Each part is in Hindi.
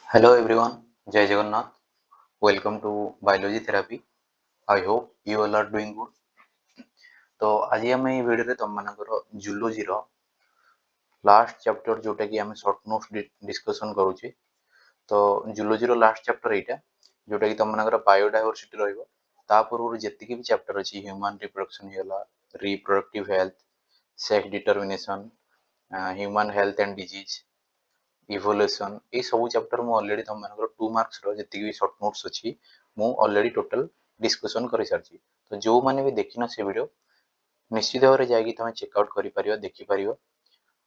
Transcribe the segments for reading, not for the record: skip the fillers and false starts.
Hello everyone, Jai Jagannath. Welcome to Biology Therapy. I hope you all are doing good. तो आज आम ये भिडियो तुम मानकर जूलोजी लास्ट चैप्टर जोटा कि आम सर्ट नोट्स डिस्कशन करुचे तो जूलोजी लास्ट चैप्टर यहाँ जोटा कि तुम मानकर बायोडायवर्सिटी रहा पूर्व जी भी चैप्टर अच्छी human reproduction reproductive health sex determination human health and disease evolution ये सब चैप्टर मु ऑलरेडी तुम मानकर 2 मार्क्स जी भी सर्ट नोट्स अच्छी मु ऑलरेडी टोटल डिस्कशन कर सारी तो जो मैंने भी देखिन से वीडियो निश्चित भाव में जाकि तुम चेकआउट कर देखिपर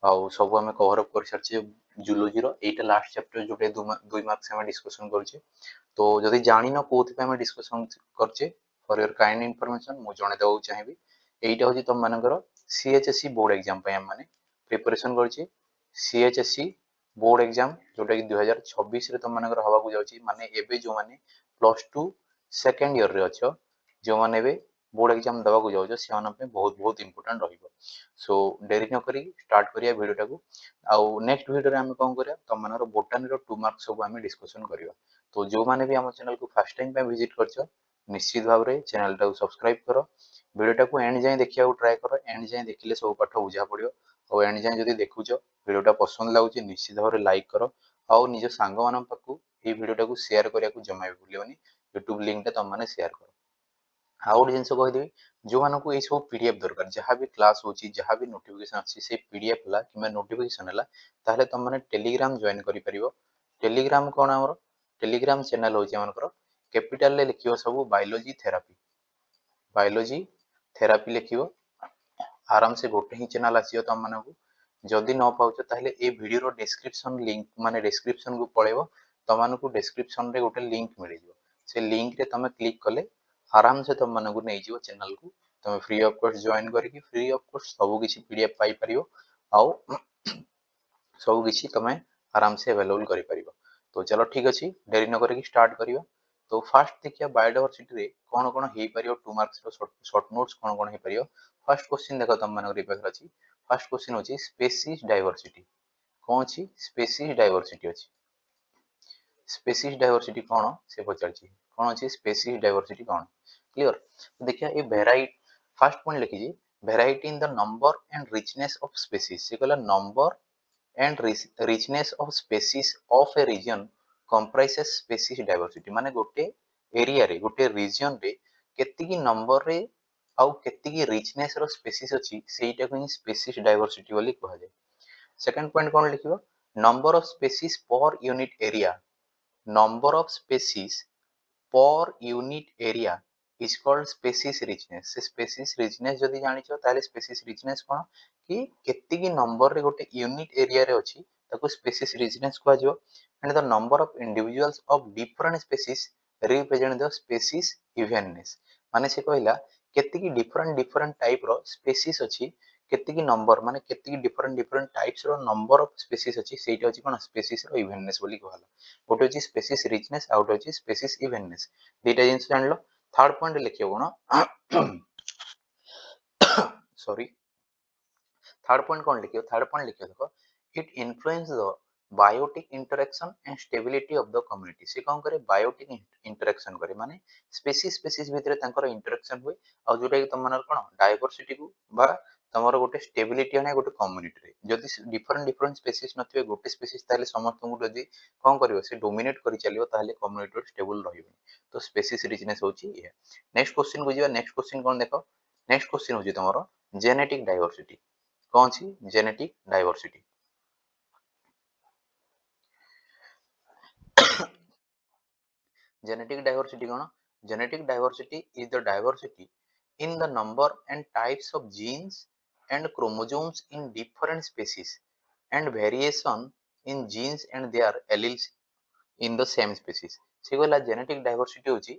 आउ सब आम कवर अप कर सारी जूलोजी एटा लास्ट चैप्टर जोटे 2 मार्क्स आम डिस्कशन करुचे तो जदि जान कौन डिस्कशन करचे फॉर योर काइंड इनफॉरमेशन मुझे जनईदेव चाहिए यहीटा हूँ तुम मानकर सीएचएससी बोर्ड एग्जाम आम प्रिपरेशन कर सीएचएससी बोर्ड एग्जाम जोटा कि 2026 तुम मानकर हवा जाऊँगी माने एबे जो माने +2 सेकेंड ईयर रे अच्छो जो माने बोर्ड एग्जाम दवा को जाओ से बहुत बहुत इंपोर्टेंट रहिबो सो डेरी न करी स्टार्ट करिया वीडियो को आउ नेक्स्ट वीडियो रे हम कोन करिया तुम मानकर बोटानी रो 2 मार्क्स सब हम डिस्कशन करिया तो जो माने भी हम चैनल को फर्स्ट टाइम पे विजिट करछो निश्चित भाव में चैनल टाको सब्सक्राइब करो वीडियो को एंड जाए देखा ट्राए कर एंड जाए देखिले सब पाठ बुझा पड़ो और एंड जाए जब देखुच वीडियोटा पसंद लगुच निश्चित भाव में लाइक कर और निज सांग मान पाखु ये वीडियोटा को शेयर करने को जमा भी भूलनी यूट्यूब लिंक टा तुम मैंने शेयर कर आउ गोटे जिन कहीदेवी जो मानक ये सब पीडीएफ दरकार जहाँ भी क्लास हो जहाँ भी नोटिफिकेशन अच्छी से पीडीएफ है कि नोटिफिकेशन है ताहले तुम मैंने टेलीग्राम जॉइन कर टेलीग्राम कौन आमर टेलीग्राम चैनल हूँ आमर कैपिटाल लिख सब बायोलॉजी थेरापी लिख आराम से गोटे ही चैनल आसो तुम मानक जदि न पाच ताहले ए वीडियो डिस्क्रिप्शन लिंक माने डिस्क्रिप्शन को पड़ेबो तुमको डिस्क्रिप्शन रे गोटे लिंक मिल से लिंक रे तुम क्लिक कले आराम से तुम मानक नहीं जीव चैनल को तुम फ्री ऑफ कॉस्ट जॉइन करके फ्री ऑफ कॉस्ट सब किसी पीडीएफ पाई परियो आउ सब किसी तुम आराम से अवेलेबल कर परियो तो चलो ठीक अच्छे डेरी न करके स्टार्ट करियो तो फास्ट देखिए बायोडायवर्सिटी रे कौन कौन हो पारियो 2 मार्क्स रो शॉर्ट नोट्स कौन कौन हो पारियो फर्स्ट क्वेश्चन देखो तुम मानक पाखर अछि फर्स्ट क्वेश्चन होची स्पीशीज डायवर्सिटी कौन अछि स्पीशीज डायवर्सिटी अछि स्पीशीज डायवर्सिटी कौन से पचारछि कौन अछि स्पीशीज डायवर्सिटी कौन क्लियर तो देखिए ये वेराइटी फर्स्ट पॉइंट लिखी variety in the number and richness of species से कहला number and richness of species of a region comprises species diversity माने गोटे एरिया रे गोटे रीजन रे केतिकी नंबर रे आउ केतिकी richness रो स्पीशीज अछि सेटा को स्पीशीज डायवर्सिटी बोली कहा जाय सेकंड पॉइंट कोन लिखिबो number of species per unit area number of species per unit area is called species richness से स्पीशीज रिचनेस जदी जानिछो ताले स्पीशीज रिचनेस कोन कि केतिकी नंबर रे गोटे यूनिट एरिया रे अछि ताको स्पीशीज रिचनेस कहा जो and the number of individuals of different species represent the species evenness माने से कहला केतिकी डिफरेंट डिफरेंट टाइप रो स्पीशीज अछि केतिकी नंबर माने केतिकी डिफरेंट डिफरेंट टाइप्स रो नंबर ऑफ स्पीशीज अछि सेटा अछि कोन स्पीशीज रो इवेननेस बोली कहला गोटे अछि स्पीशीज रिचनेस आउट अछि स्पीशीज इवेननेस दीटा जिंस जानलो थर्ड पॉइंट लिखियो कोन सॉरी थर्ड पॉइंट कौन लिखियो थर्ड पॉइंट लिखियो देखो it influence the biotic interaction and stability of the community से कौन करे बायोटिक इंटरेक्शन करे माने स्पीशीज स्पीशीज भितर तांकर इंटरेक्शन हुए आ जोटा कि तुम मानर कोन डायवर्सिटी को बा तमरो गोटे स्टेबिलिटी आने गोटे कम्युनिटी रे जदि डिफरेंट डिफरेंट स्पीशीज नथिबे गोटे स्पीशीज ताले समस्त को जदि कोन करिवो से डोमिनेट करि चलियो ताले कम्युनिटी स्टेबल रहिबो तो स्पीशीज रिचनेस होची ये नेक्स्ट क्वेश्चन को जिवा नेक्स्ट क्वेश्चन कोन देखो नेक्स्ट क्वेश्चन होची तमरो जेनेटिक डायवर्सिटी कौन सी जेनेटिक डायवर्सिटी जेनेटिक डायवर्सिटी कौन genetic diversity is the diversity in the number and types of genes and chromosomes in different species and variation in genes and their alleles in the same species से कहला जेनेटिक डायवर्सिटी होची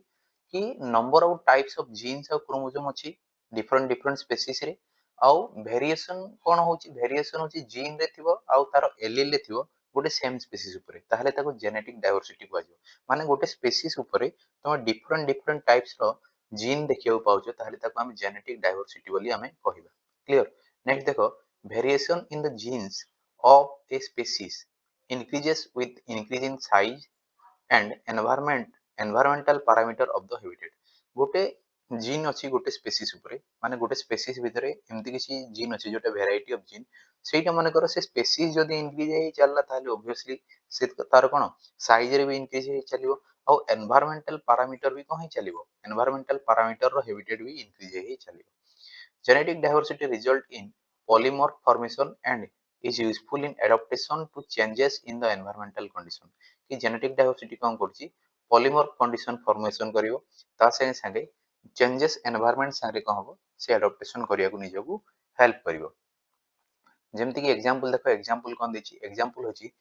कि number of types of genes और क्रोमोसोम अछि डिफरेंट डिफरेंट स्पीशीज रे आउ वेरिएशन कोन होची वेरिएशन होची जीन रे थिबो आउ तार एलील रे थिबो गोटे सेम स्पीशीज ऊपर ताहले ताको जेनेटिक डायवर्सिटी कहै माने गोटे स्पीशीज ऊपर तुम डिफरेंट डिफरेंट टाइप्स रो जीन देखियो पाउछो ताहले ताको हम जेनेटिक डायवर्सिटी बोली हमें कहिबा क्लियर नेक्स्ट देखो variation in the jeans of A species increases with increase in size and environmental parameter of the habitat. गोटे जीन अच्छी गोटे स्पेसीज उपरे माने गोटे स्पेसीज भितर एमती किसी जीन अच्छी जोटा भेराइटी ऑफ जीन सेटा मन कर से स्पेसीज जदी इंक्रीज हे चलला ताले ऑब्वियसली से तार कोन साइज रे भी इंक्रीज हे चलिबो और एनवायरमेंटल पैरामीटर भी कोन चलिबो एनवायरमेंटल पैरामीटर रो हैबिटेट भी increase hey चलिबो. Genetic diversity result in polymorph formation and is useful in adaptation to changes in the environmental condition. कि genetic diversity कौन करछि polymorph condition formation करिवो ता संगे संगे changes environment संगे कौन हबो से adaptation करिया को निजको हेल्प करिवो. जेमति कि एग्जांपल देखो एग्जांपल कौन देछि एग्जांपल होछि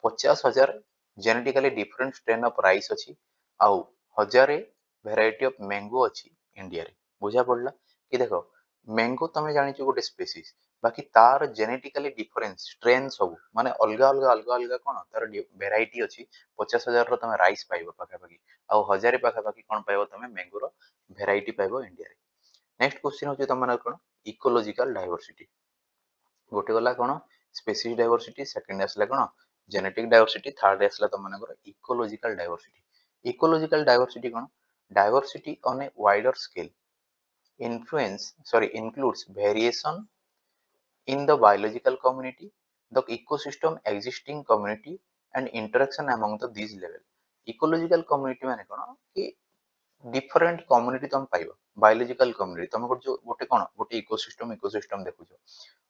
50,000 genetically different strain of rice अछि आउ हजारे वेराइटी ऑफ मैंगो अछि इंडिया रे बुझा पड़ला कि देखो मैंगो तमे जानि छु गोटे स्पीसीज बाकी तार जेनेटिकली डिफरेंस स्ट्रेन सब माने अलगा अलगा कोन तार वेराइटी अछि 50,000 रो तमे राइस पाइबो पाखा पाखी आउ हजारे पाखा पाखी कोन पाइबो तमे मैंगो रो वेराइटी पाइबो इंडिया रे. नेक्स्ट क्वेश्चन होछि तमन कोन इकोलॉजिकल डाइवर्सिटी गोटे गला कोन स्पीसीज डाइवर्सिटी सेकंड आसला कोन जेनेटिक डाइवर्सिटी थर्ड आसला तमनकर इकोलॉजिकल डाइवर्सिटी. इकोलॉजिकल डाइवर्सिटी कोन diversity on a wider scale includes variation in the biological community, the ecosystem existing community and interaction among the these level. Ecological community माने कोन कि डिफरेंट कम्युनिटी तुम पाइबो बायोलॉजिकल कम्युनिटी तुम गोटे कोन गोटे इकोसिस्टम देखुछो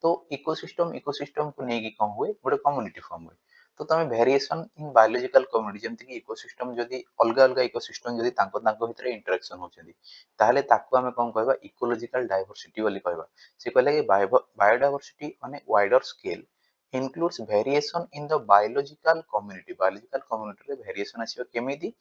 तो इकोसिस्टम को नेकी कोन हुए गोटे कम्युनिटी फॉर्म हुए तो तमे वेरिएशन इन बायोलॉजिकल कम्युनिटी जेमति कि इकोसिस्टम जदी अलगा अलगा इकोसिस्टम जदी तांको भितर इंटरेक्शन होचंदी ताहले ताको हमें कोन कहबा इकोलॉजिकल डाइवर्सिटी बोली कहबा. से कहला कि biodiversity on a wider scale includes variation in the biological community रे वेरिएशन आसीबो केमिति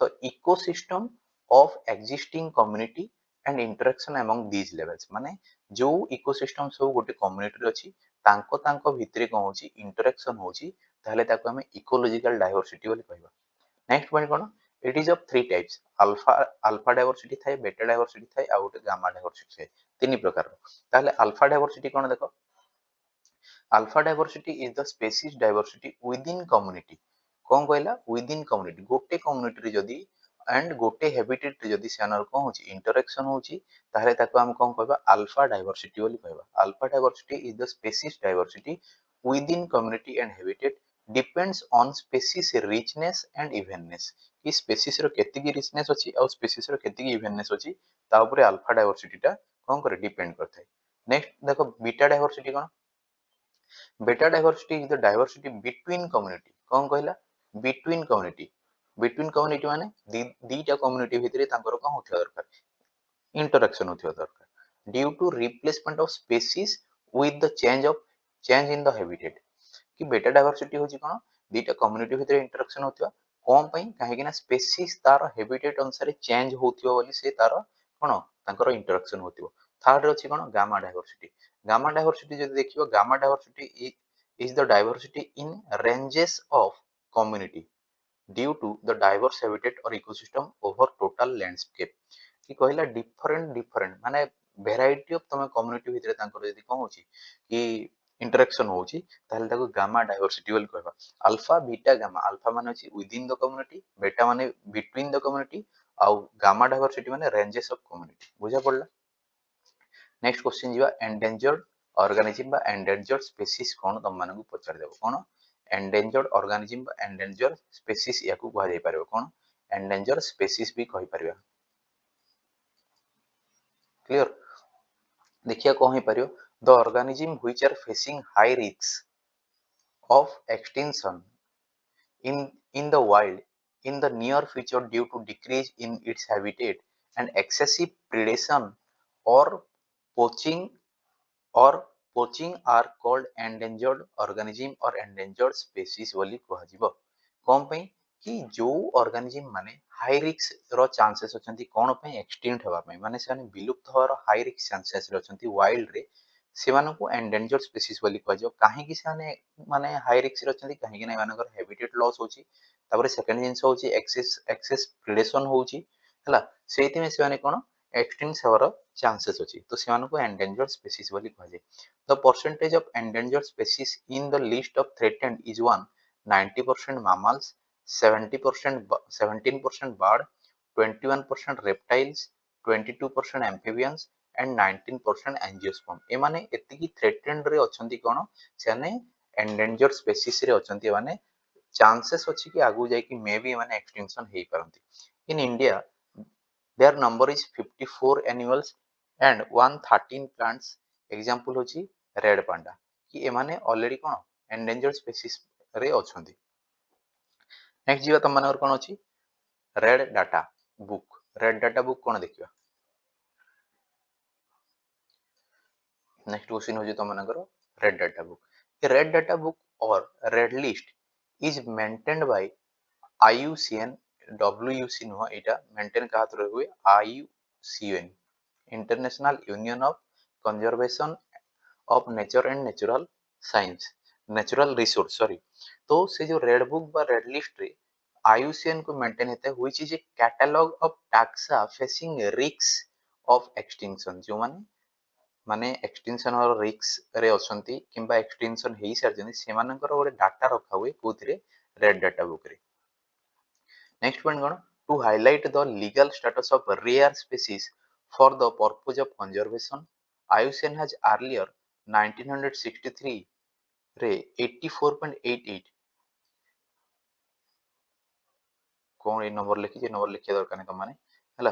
तो ecosystem of existing community and interaction among these levels माने जो इकोसिस्टम सब गोटे कम्युनिटी रे अछि तांको तांको भितरे कोन होची इंटरेक्शन होची ताहले ताको हमें इकोलॉजिकल डाइवर्सिटी बोली कहबा. Next point cone it is of three types alpha diversity थाए बीटा डाइवर्सिटी थाए आ गोटे गामा डाइवर्सिटी थाए तीन प्रकार. ताहले अल्फा डाइवर्सिटी कोन देखो alpha diversity is the species diversity within community कोन कहला विदिन कम्युनिटी गोटे कम्युनिटी रे जदी एंड गोटे हैबिटेट रे जदी सेनर कोन होची इंटरेक्शन होची ताहले ताको हम कोन कहबा अल्फा डाइवर्सिटी बोली कहबा. Alpha diversity is the species diversity within community and habitat depends on species richness and evenness कि स्पीसीज रो केतिकी रिचनेस अछि और स्पीसीज रो केतिकी इवेननेस अछि ता ऊपर अल्फा डाइवर्सिटी टा कोन करे डिपेंड करथाय. नेक्स्ट देखो बीटा डाइवर्सिटी कोन beta diversity is the diversity between community कोन कहला बिटवीन कम्युनिटी माने दीटा कम्युनिटी भितरे तांकर कोन होथिया दरकार इंटरेक्शन होथिया दरकार due to replacement of species with the change in the habitat कि बीटा डाइवर्सिटी होची कोन दीटा कम्युनिटी भितरे इंटरेक्शन होथिया कोन पई काहे कि ना स्पीसीज तार हैबिटेट अनुसार चेंज होथियो बोली से तार कोन तांकर इंटरेक्शन होथियो. थर्ड अछि कोन गामा डाइवर्सिटी जदि देखिबो gamma diversity is the diversity in ranges of community due to the diverse habitat और इकोसिस्टम ओवर टोटल लैंडस्केप कि कहला डिफरेंट माने वेराइटी ऑफ तमे कम्युनिटी भितरे तांकर यदि कोन होची कि इंटरेक्शन होची ताहले ताको गामा डाइवर्सिटी बोली कहबा. अल्फा बीटा गामा अल्फा माने होची विदिन द कम्युनिटी बीटा माने बिटवीन द कम्युनिटी आउ गामा डाइवर्सिटी माने रेंजेस ऑफ कम्युनिटी बुझा पड़ला. नेक्स्ट क्वेश्चन जीवा एंडेंजर्ड ऑर्गेनिज्म बा एंडेंजर्ड स्पीसीज कोन तम मानकु पचार देबो कोन एंडेंजर्ड ऑर्गेनिज्म बा एंडेंजर्ड स्पीसीज याकू कहा जाय परबो कोन एंडेंजर्ड स्पीसीज भी कहि परबा. क्लियर देखिया कोन हे परबो the organism which are facing high risk of extinction in the wild in the near future due to decrease in its habitat and excessive predation or poaching or poaching are called endangered organism or endangered species बोली कहा जिवो कोन पई कि जो ऑर्गेनिज्म माने हाई रिस्क रो चांसेस अछंती कोन पई एक्सटिंक्ट हेबा पई माने से विलुप्त होवार हाई रिस्क चांसेस रे अछंती वाइल्ड रे सेमानकु एंडेंजर्ड स्पीसीज बोली कहा जिवो काहे कि से माने हाई रिस्क रे अछंती काहे कि नै मानकर हैबिटेट लॉस होची तापर सेकंड जिंस होची एक्सेस प्रेडेशन होची हला सेति में से कोन एक्सटिंक्ट होवार चांसेस अछि तो सेमानकु एंडेंजर्ड स्पीसीज बोली कहा जाय. The percentage of endangered species in the list of threatened is 1 90% mammals, 70% 17% bird, 21% reptiles, 22% amphibians and 19% angiosperm। एमाने एतिकी threatened रे अछंती कोन सेने endangered species रे अछंती माने चांसेस अछि कि आगु जाय कि मे बी माने एक्सटिंक्शन हेई परंती। In India their number is 54 animals and 113 plants। Example होची रेड पांडा कि एमाने ऑलरेडी कोन endangered species रे अछंती। नेक्स्ट जीवा तम मानकर कोन अछि red data book. Red data book कोन देखिबा। नेक्स्ट क्वेश्चन होची तम मानकर red data book. A red data book or red list is maintained by IUCN। WUC नुह एटा मेंटेन का थ्रू हुए IUCN international union of conservation of nature and natural science natural resource sorry. तो से जो रेड बुक बा रेड लिस्ट रे IUCN को मेंटेन होता है which is a catalogue of taxa facing risk of extinction. जो माने एक्सटिंक्शन और रिस्क रे अछंती किंबा एक्सटिंक्शन हेई सारजनी सेमानकर गोटे डाटा रखा हुए कोथिरे रेड डाटा बुक रे। नेक्स्ट पॉइंट कोन to highlight the legal status of rare species for the purpose of conservation. IUCN has earlier 1963 रे 84.88 कोन ए नंबर लिखि जे नंबर लिखिया दरकार नै तमाने हला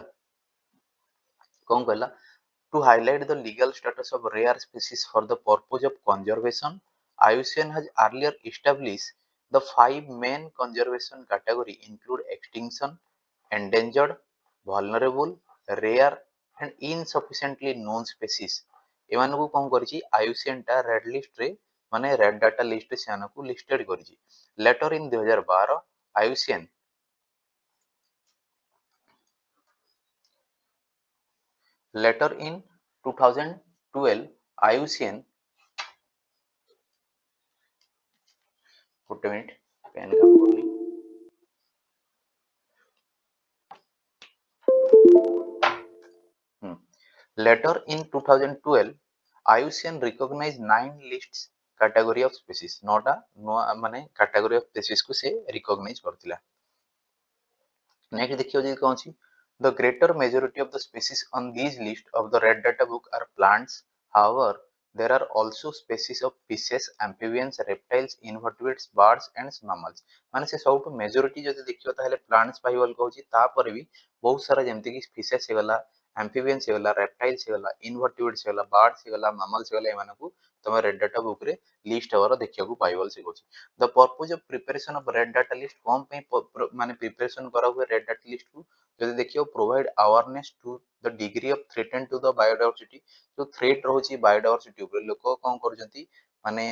कोन कहला to highlight the legal status of rare species for the purpose of conservation। IUCN has earlier established the five main conservation category include extinction, endangered, vulnerable, rare and insufficiently known species। एमानकु कोन करछि IUCN टा रेड लिस्ट रे माने रेड डाटा लिस्ट से आनकु लिस्टेड करछि। Later in 2012 IUCN later in 2012 IUCN ଗୋଟେ ମିନିଟ ପେନ୍ କାମ କରୁନି। Later in 2012 IUCN recognized 9 lists category of species। NOTA माने category of species को से recognize करथिला। नेक्स्ट देखियो जे कोन छी the greater majority of the species on these list of the red data book are plants। however there are also species of fishes, amphibians, reptiles, invertebrates, birds and mammals। माने से सब मेजॉरिटी जदि देखियो ताहले प्लांट्स पाइबल कहूची तापर भी बहुत सारा जेमति कि फिशेस हे गला, एम्फिबियंस हे गला, रेप्टाइल्स हे गला, इनवर्टिब्रेट्स हे गला, बर्ड्स हे गला, मैमल्स हे गला एमानकु तमे रेड डाटा बुक रे लिस्ट हवर देखिया को पाइबल से कहूची। The purpose of preparation of red data list कोन पे माने प्रिपरेशन करा हुए रेड डाटा लिस्ट को जदि देखियो provide awareness to the degree of threaten to the biodiversity. जो थ्रेट रहउची बायोडायवर्सिटी ऊपर लोक कोन करूचंती माने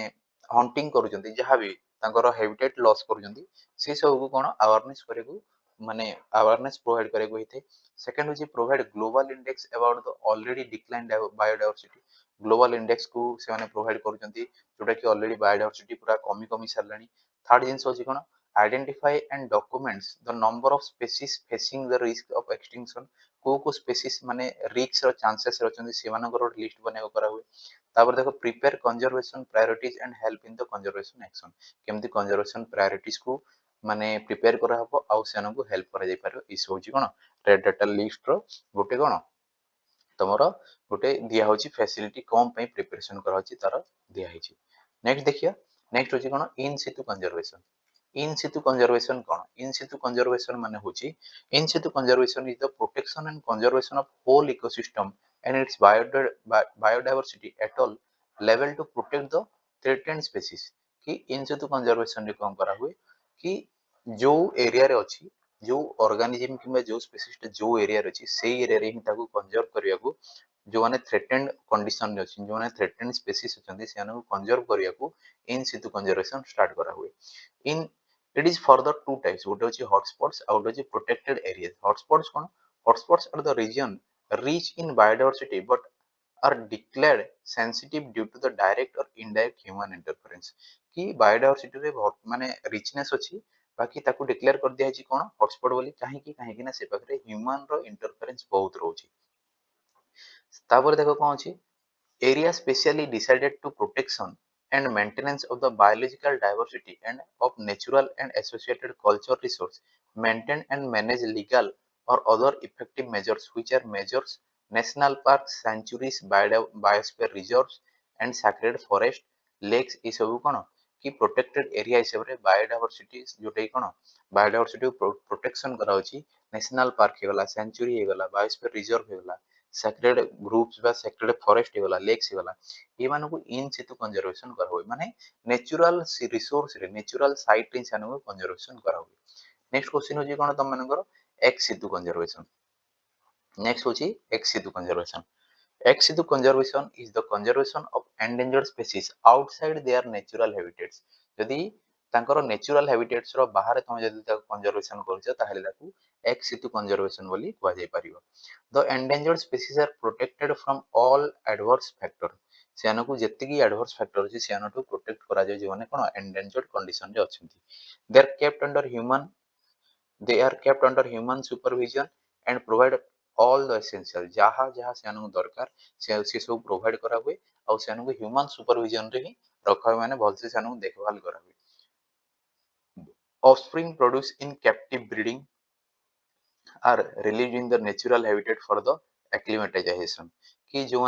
हंटिंग करूचंती जहां भी तांकर हैबिटेट लॉस करूचंती से सब को कोन अवेयरनेस करे को माने अवेयरनेस प्रोवाइड करे को हिते। सेकंड होची provide global index about the already declined biodiversity. Global index को से माने प्रोवाइड करूचंती जोटा कि ऑलरेडी बायोडायवर्सिटी पूरा कमी कमी सरलानी। थर्ड जिंस होची कोन identify and documents the number of species facing the risk of extinction. को स्पीशीज माने रिस्क रो चांसेस रचंती सेमानकर लिस्ट बनेको करा हुए। तापर देखो prepare conservation priorities and help in the conservation action. केमती कंजर्वेशन प्रायोरिटीज को माने प्रिपेयर करा हबो आ सेनकु हेल्प करा जाय पारो। इस होची कोन रेड डाटा लिस्ट रो गोटे कोन तमरो गोटे दिया होची फैसिलिटी कोन पे प्रिपरेशन करा होची तार दिया हिची। नेक्स्ट देखिया नेक्स्ट होची कोन in situ conservation. In situ conservation कोन इन सितु कंजर्वेशन माने होची in situ conservation is the protection and conservation of whole ecosystem and its biodiversity at all level to protect the threatened species. कि इन सितु कंजर्वेशन रे कोन करा हुए कि जो एरिया रे अछि जो ऑर्गेनिज्म किबा जो स्पीशीज जो एरिया रे अछि सेही एरिया रे ही ताको कंजर्व करिया को जो माने थ्रेटेन्ड कंडीशन रे अछि जो माने थ्रेटेन्ड स्पीशीज अछंती सेना को कंजर्व करिया को इन सितु कंजर्वेशन स्टार्ट करा हुए। In it is for the two types गोटे अछि हॉटस्पॉट्स आउट अछि प्रोटेक्टेड एरिया। हॉटस्पॉट्स कोन hotspots are the region rich in biodiversity but are declared sensitive due to the direct or indirect human interference। कि बायोडायवर्सिटी रे बहुत माने रिचनेस अछि बाकी ताकू डिक्लेयर कर दिया छि कोन हॉटस्पॉट बोली काहे कि ना से पाखरे ह्यूमन रो इंटरफेरेंस बहुत रहउछि। तापर देखो कोन अछि area specially decided to protection and maintenance of the biological diversity and of natural and associated culture resource, maintain and manage legal or other effective measures which are measures national parks, sanctuaries, biosphere reserves and sacred forest, lakes ये सब कौन कि प्रोटेक्टेड एरिया हिसाब रे बायोडायवर्सिटी जोटा कौन बायोडायवर्सिटी प्रोटेक्शन करा होची नेशनल पार्क हे गला सेंचुरी हे गला बायोस्फीयर रिजर्व हे गला सैक्रेड ग्रुप्स बा सैक्रेड फॉरेस्ट हे गला लेक्स हे गला ये मानको इन सितु कंजर्वेशन करा होय माने नेचुरल रिसोर्स रे नेचुरल साइट रे सानो कंजर्वेशन करा होय नेक्स्ट क्वेश्चन होची कोन तम मानकर एक्स सितु कंजर्वेशन नेक्स्ट होची ex situ conservation Ex situ conservation is the conservation of endangered species outside their natural habitats. जदि तांकर natural habitats रो बाहर तमे जदि ताको conservation करछ ताहेले ताकू ex situ conservation बोली कुआ जाय परिबो. The endangered species are protected from all adverse factor. सेनकू जेतिकी adverse factor अछि सेनटू protect करा जाय जे माने कोन endangered condition रे अछंती. They are kept under human supervision and provide all the essential जहा जहा सेनु दरकार से सब प्रोवाइड करा हुए और सेनु ह्यूमन सुपरविजन रे ही रखा हुए माने भलसे सेनु देखभाल करा हुए offspring produce in captive breeding are release in the natural habitat for the acclimatization कि जो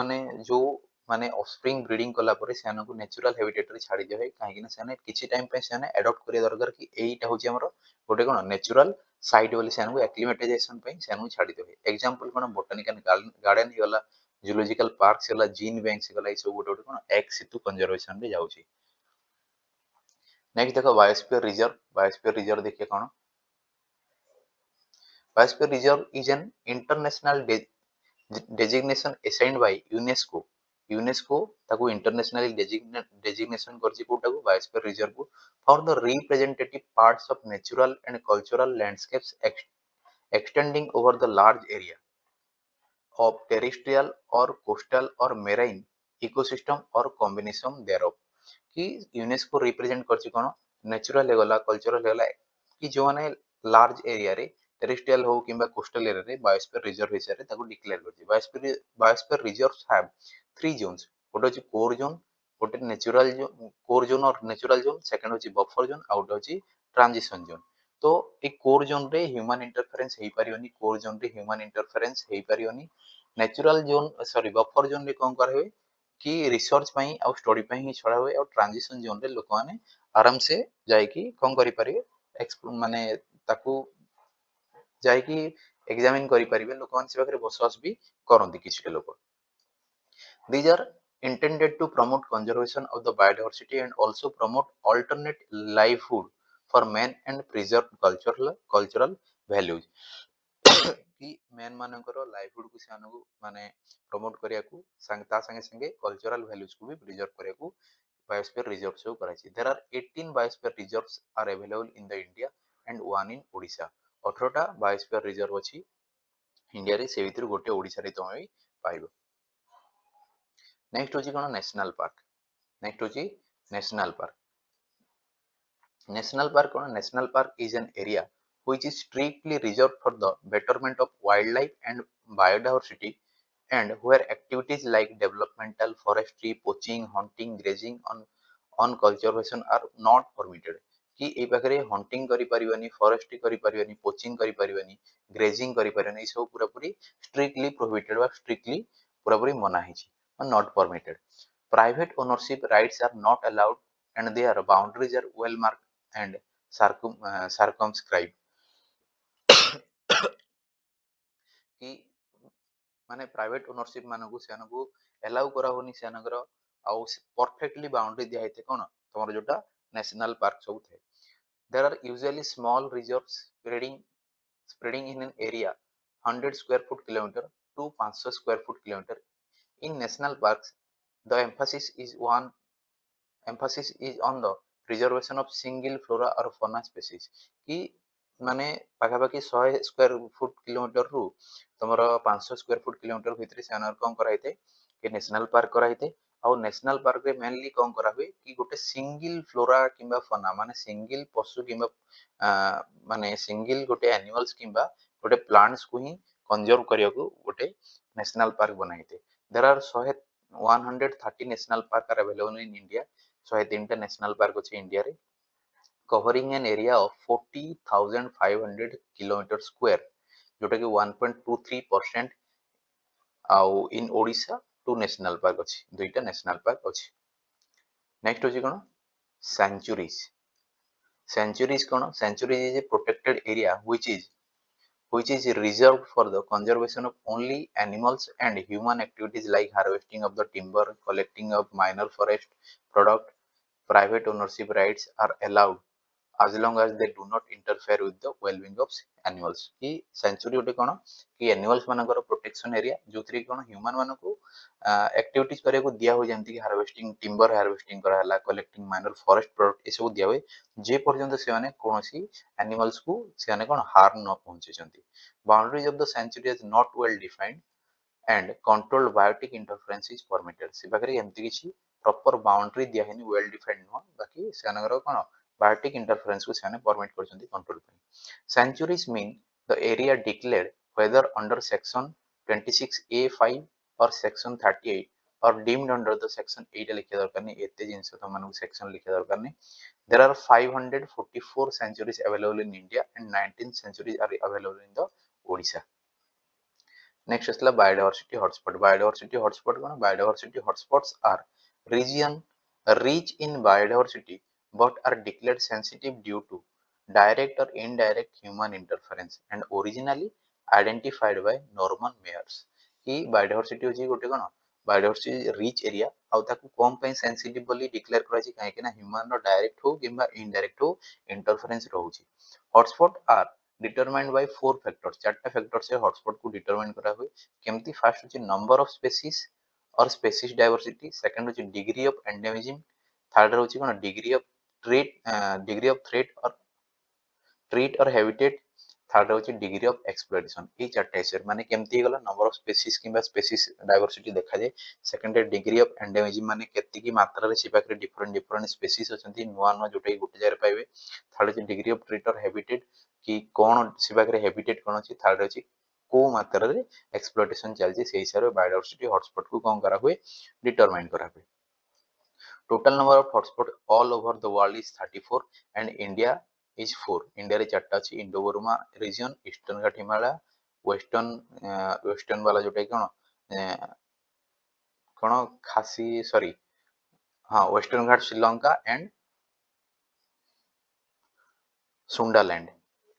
माने ऑफस्प्रिंग ब्रीडिंग कला परे सेनु को नेचुरल हैबिटेट रे छाडी देबे काहे कि ना सेने किछि टाइम पे सेने अडॉप्ट करिया दरकार कि एईटा होची हमरो गोटे कोन नेचुरल साइट बोली सेनु एक्लिमेटाइजेशन पे सेनु छाडी देबे एग्जांपल कोन बोटानिकल गार्डन ही गला जूलॉजिकल पार्क्स गला जीन बैंक्स गला ई सब गोटे गोटे कोन एक्स सितु कंजर्वेशन रे जाउची नेक्स्ट देखो बायोस्फीयर रिजर्व देखिए कोन biosphere reserve is an international designation assigned by UNESCO ताको इंटरनेशनली डेजिग्नेशन करछि कोटाको बायोस्फीयर रिजर्व को for the representative parts of natural and cultural landscapes extending over the large area of terrestrial or coastal or marine ecosystem or combination thereof कि यूनेस्को रिप्रेजेंट करछि कोन नेचुरल लेगला कल्चरल लेगला कि जो माने लार्ज एरिया रे टेरेस्ट्रियल हो किबा कोस्टल एरिया रे बायोस्फीयर रिजर्व हिसाब रे ताको डिक्लेयर करछि biosphere reserves have three zones गोटे होछि कोर जोन गोटे नेचुरल जोन कोर जोन और नेचुरल जोन सेकंड होछि बफर जोन आउट होछि ट्रांजिशन जोन तो ए कोर जोन रे ह्यूमन इंटरफेरेंस हेई परियोनी कोर जोन रे ह्यूमन इंटरफेरेंस हेई परियोनी natural zone sorry buffer zone रे कोन कर कि रिसर्च पई और स्टडी पई ही छड़ा हुए और ट्रांजिशन जोन रे लोक माने आराम से जाय कि कोन करि परिबे माने ताकू जाय कि एग्जामिन करि परिबे लोक माने से पाखरे बसवास भी करंती किछ लोक these are intended to promote conservation of the biodiversity and also promote alternate livelihood for man and preserve cultural values कि मैन मानकर लाइवलीहुड को से माने प्रमोट करिया को ता संगे संगे कल्चरल वैल्यूज को भी प्रिजर्व करिया को बायोस्फीयर रिजर्व सब कराई there are 18 biosphere reserves are available in the India and one in Odisha 18 टा बायोस्फीयर रिजर्व अछि इंडिया रे से भीतर गोटे ओडिशा रे तमे पाइबो नेक्स्ट होची कोन नेशनल पार्क नेक्स्ट होची national park cone national park is an area which is strictly reserved for the betterment of wildlife and biodiversity and where activities like developmental forestry poaching hunting grazing on conservation are not permitted कि ए पाखरे हंटिंग करि परिबनी फॉरेस्ट्री करि परिबनी पोचिंग करि परिबनी ग्रेजिंग करि परिबनी सब पूरा पूरी स्ट्रिक्टली प्रोहिबिटेड बा स्ट्रिक्टली पूरा पूरी मना हिची not permitted private ownership rights are not allowed and their boundaries are well marked and circumscribed कि माने प्राइवेट ओनरशिप मानकु सेनकु एलाउ करा होनी सेनकर आउ परफेक्टली बाउंड्री दिया हेते कोन तमर जोटा नेशनल पार्क सब थे there are usually small reserves spreading in an area 100 square foot kilometer to 500 square foot kilometer in national parks the emphasis is on the preservation of single flora or fauna species कि माने पाखापाखि 100 स्क्वायर फुट किलोमीटर रु तमर 500 स्क्वायर फुट किलोमीटर भितर से अनर कौन कराइते कि नेशनल पार्क कराइते और नेशनल पार्क रे मेनली कौन करा हुए कि गोटे सिंगल फ्लोरा किंबा फना माने सिंगल पशु किंबा माने सिंगल गोटे एनिमल्स किंबा गोटे प्लांट्स को ही कंजर्व करिया को गोटे नेशनल पार्क बनाइते there are 130 national park are available in India 103टा नेशनल पार्क अछि इंडिया रे covering an area of 40,500 kilometre square जोटा कि 1.23% आउ in Odisha two national park अछि दुईटा नेशनल पार्क अछि। नेक्स्ट अछि कोन सेंचुरीज सेंचुरीज कोन sanctuaries is a protected area which is reserved for the conservation of only animals and human activities like harvesting of the timber, collecting of minor forest product. Private ownership rights are allowed as long as they do not interfere with the well-being of animals कि सेंचुरी गोटे कोन कि एनिमल्स मानकर प्रोटेक्शन एरिया जोथि कोन ह्यूमन मानको एक्टिविटीज करे को दिया हो जेंति कि हार्वेस्टिंग टिम्बर हार्वेस्टिंग करा हला कलेक्टिंग माइनर फॉरेस्ट प्रोडक्ट ए सब दिया हुए जे पर्यंत से माने कोनोसी एनिमल्स को से माने कोन हार्म न पहुंचे छथि। Boundaries of the sanctuary is not well defined and controlled biotic interference is permitted से पाखरे एमति किछि प्रॉपर बाउंड्री दिया हेनी वेल डिफाइंड न बाकी सेनगर कोन बायोटिक इंटरफेरेंस को सेने परमिट करछथि कंट्रोल पे। Sanctuaries mean the area declared whether under section 26A5 or section 38 or deemed under the section 8 लिखे दरकार नहीं एते जिंस तो मानु सेक्शन लिखे दरकार नहीं। There are 544 sanctuaries available in India and 19 sanctuaries are available in the Odisha. Next is the biodiversity hotspot. Biodiversity hotspot कौन biodiversity hotspots are region rich in biodiversity but are declared sensitive due to direct or indirect human interference and originally identified by Norman Mayers. कि biodiversity होची गोटे कौन biodiversity rich area आउ ताकू कम पे sensitive बोली declare करा छी काहे कि ना human रो direct हो किंबा indirect हो interference रहउची। Hotspot are determined by 4 factors चारटा फैक्टर से हॉटस्पॉट को डिटरमाइन करा हुए केमती फर्स्ट होची नंबर ऑफ स्पीशीज और स्पीशीज डाइवर्सिटी सेकंड होची डिग्री ऑफ एंडेमिज्म थर्ड होची कोन डिग्री ऑफ थ्रेट और हैबिटेट थर्ड होची डिग्री ऑफ एक्सप्लॉइटेशन ए चारटा हिसाब माने केमती गला नंबर ऑफ स्पीशीज किबा स्पीशीज डाइवर्सिटी देखा जाय सेकंड है डिग्री ऑफ एंडेमिज्म माने केति की मात्रा रे सिपा करे डिफरेंट स्पीशीज अछंती नुवा नुवा जोटे गुटे जाय पाइबे थर्ड होची डिग्री ऑफ थ्रेट और हैबिटेट कि कोन सिपा करे हैबिटेट कोन अछि थर्ड होची को मात्रा रे एक्सप्लॉइटेशन चलछि से हिसाब रे बायोडायवर्सिटी हॉटस्पॉट को कोन करा हुए डिटरमाइन करा हुए। Total number of hotspot all over the world is 34 and India is 4. India रे चारटा अछि इंडो बर्मा रीजन ईस्टर्न घाट हिमालय वेस्टर्न वाला जोटा कोन कोन खासी सॉरी हाँ western Ghat Sri Lanka and Sundaland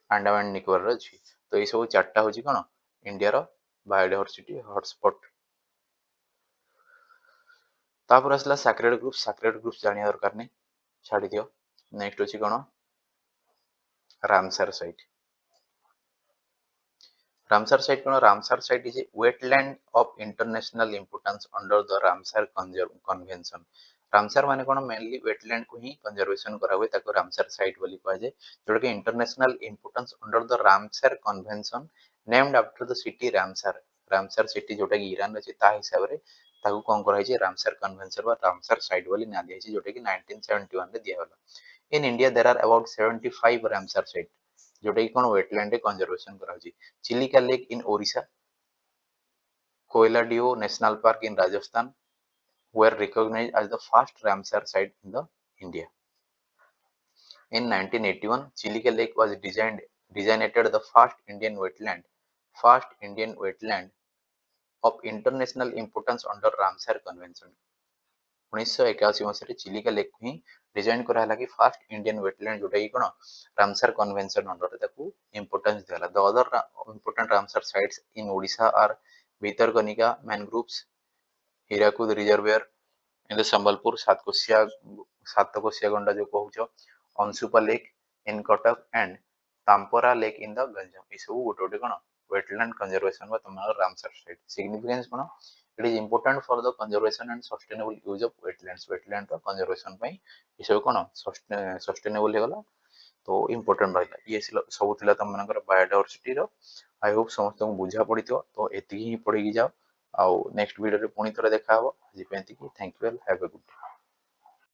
Andaman Nicobar अछि तो ये सब चारटा होची कोन इंडिया रो बायोडायवर्सिटी हॉटस्पॉट। तापर असला सैक्रेड ग्रुप जानिया दरकार नै छाडी दियो। नेक्स्ट होची कोन रामसर साइट कोन Ramsar site is a wetland of international importance under the Ramsar convention. Ramsar माने कोन मेनली वेटलैंड को ही कंजर्वेशन करा हुए ताको रामसर साइट बोली कहा जाय जोटा कि international importance under the Ramsar convention named after the city Ramsar city जोटा कि ईरान अछि ता हिसाब रे ताको कोन करा हिचे रामसर कन्वेंशन बा रामसर साइट बोली ना दिया हिचे जोटा कि 1971 रे दिया होला। In India there are about 75 Ramsar site जोटा कि कोन वेटलैंड कंजर्वेशन करा होची। Chilika lake in Odisha Keoladeo national park in Rajasthan were recognized as the first Ramsar site in the India. In 1981, Chilika Lake was designated the first Indian wetland of international importance under Ramsar Convention. 1981 मसीह चिलिका लेक ही डिजाइन करा हला कि फर्स्ट इंडियन वेटलैंड जोटा कि कोन रामसर कन्वेंशन अंडर ताकू इंपोर्टेंस देला। The other important Ramsar sites in Odisha are Bhitarkanika mangroves Hirakud reservoir in the Sambalpur Satkosia गंडा जो कहउछो Ansupa lake in Cuttack and Tampara lake in the Ganjam ई सब गोटे गोटे कोन वेटलैंड कंजर्वेशन बा तमन रामसर साइट सिग्निफिकेंस कोन it is important for the conservation and sustainable use of wetland रो कंजर्वेशन पई ई सब कोन सस्टेनेबल हेगला तो इंपोर्टेंट रहला ये सब थिला तमनकर बायोडायवर्सिटी रो। आई होप समस्त को बुझा पड़ितो तो एति ही पढ़ी जाओ आउ नेक्स्ट वीडियो रे पुनी थरे देखा हबो आज पेंती की thank you well have a good day.